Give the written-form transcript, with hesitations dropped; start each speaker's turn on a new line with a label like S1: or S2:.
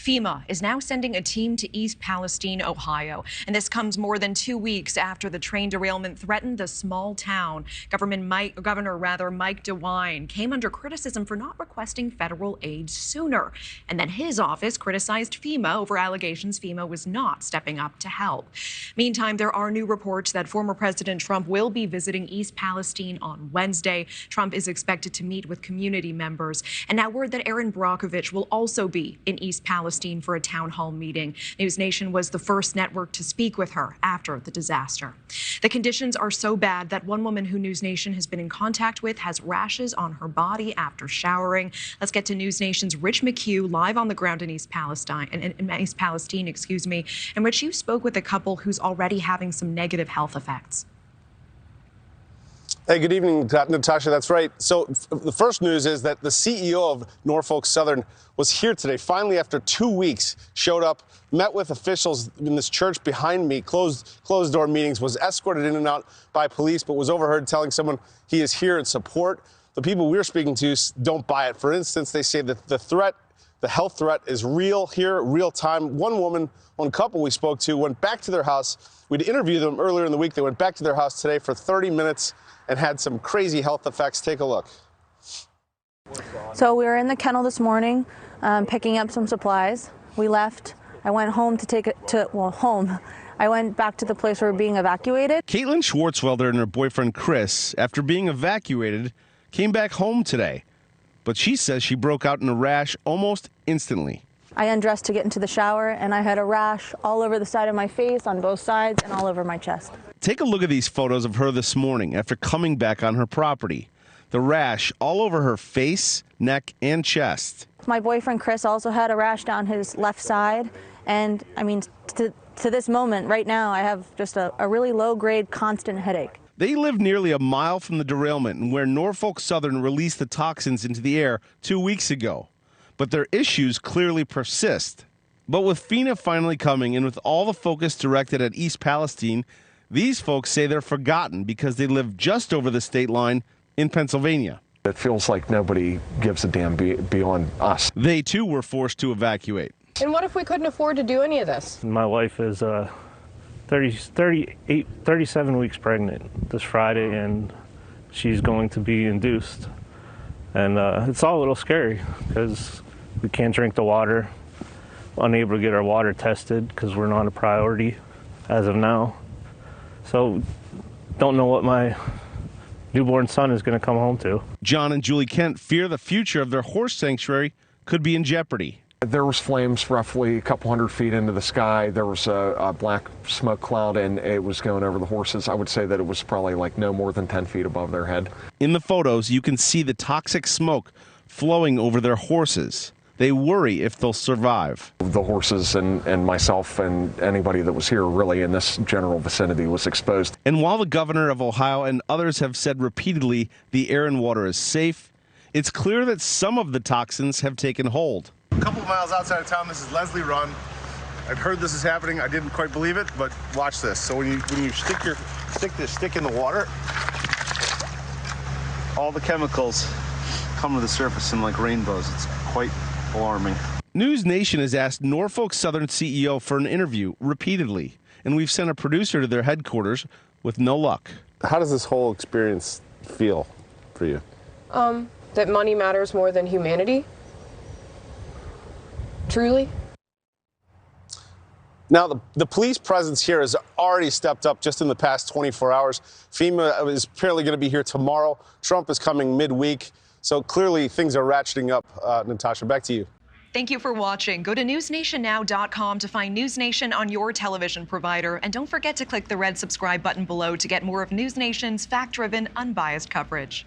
S1: FEMA is now sending a team to East Palestine, Ohio. And this comes more than 2 weeks after the train derailment threatened the small town. Governor Mike DeWine came under criticism for not requesting federal aid sooner. And then his office criticized FEMA over allegations FEMA was not stepping up to help. Meantime, there are new reports that former President Trump will be visiting East Palestine on Wednesday. Trump is expected to meet with community members. And now word that Erin Brockovich will also be in East Palestine for a town hall meeting. NewsNation was the first network to speak with her after the disaster. The conditions are so bad that one woman who NewsNation has been in contact with has rashes on her body after showering. Let's get to NewsNation's Rich McHugh live on the ground in East Palestine, in which you spoke with a couple who's already having some negative health effects.
S2: Hey, good evening, Natasha. That's right. So the first news is that the CEO of Norfolk Southern was here today, finally after 2 weeks, showed up, met with officials in this church behind me, closed-door meetings, was escorted in and out by police, but was overheard telling someone he is here in support. The people we're speaking to don't buy it. For instance, they say that the health threat is real here, real time. One couple we spoke to went back to their house. We'd interviewed them earlier in the week. They went back to their house today for 30 minutes and had some crazy health effects. Take a look.
S3: So we were in the kennel this morning picking up some supplies. We left. I went home I went back to the place where we were being evacuated.
S4: Caitlin Schwartzwelder and her boyfriend Chris, after being evacuated, came back home today. But she says she broke out in a rash almost instantly.
S3: I undressed to get into the shower, and I had a rash all over the side of my face, on both sides, and all over my chest.
S4: Take a look at these photos of her this morning after coming back on her property. The rash all over her face, neck, and chest.
S3: My boyfriend Chris also had a rash down his left side, and I mean, to this moment, right now, I have just a really low-grade, constant headache.
S4: They live nearly a mile from the derailment and where Norfolk Southern released the toxins into the air 2 weeks ago. But their issues clearly persist. But with FEMA finally coming and with all the focus directed at East Palestine, these folks say they're forgotten because they live just over the state line in Pennsylvania.
S5: It feels like nobody gives a damn beyond us.
S4: They too were forced to evacuate.
S6: And what if we couldn't afford to do any of this?
S7: My wife is 37 weeks pregnant this Friday, and she's going to be induced. And it's all a little scary because we can't drink the water, unable to get our water tested because we're not a priority as of now. So don't know what my newborn son is going to come home to.
S4: John and Julie Kent fear the future of their horse sanctuary could be in jeopardy.
S5: There was flames roughly a couple hundred feet into the sky. There was a black smoke cloud, and it was going over the horses. I would say that it was probably like no more than 10 feet above their head.
S4: In the photos, you can see the toxic smoke flowing over their horses. They worry if they'll survive.
S5: The horses and myself and anybody that was here really in this general vicinity was exposed.
S4: And while the governor of Ohio and others have said repeatedly the air and water is safe, it's clear that some of the toxins have taken hold.
S2: A couple miles outside of town, this is Leslie Run. I've heard this is happening. I didn't quite believe it, but watch this. So when you stick this stick in the water, all the chemicals come to the surface in like rainbows. It's quite alarming.
S4: NewsNation has asked Norfolk Southern CEO for an interview repeatedly, and we've sent a producer to their headquarters with no luck.
S2: How does this whole experience feel for you?
S6: That money matters more than humanity. Truly.
S2: Now, the police presence here has already stepped up just in the past 24 hours. FEMA is apparently going to be here tomorrow. Trump is coming midweek. So clearly things are ratcheting up. Natasha, back to you.
S1: Thank you for watching. Go to newsnationnow.com to find NewsNation on your television provider. And don't forget to click the red subscribe button below to get more of NewsNation's fact-driven, unbiased coverage.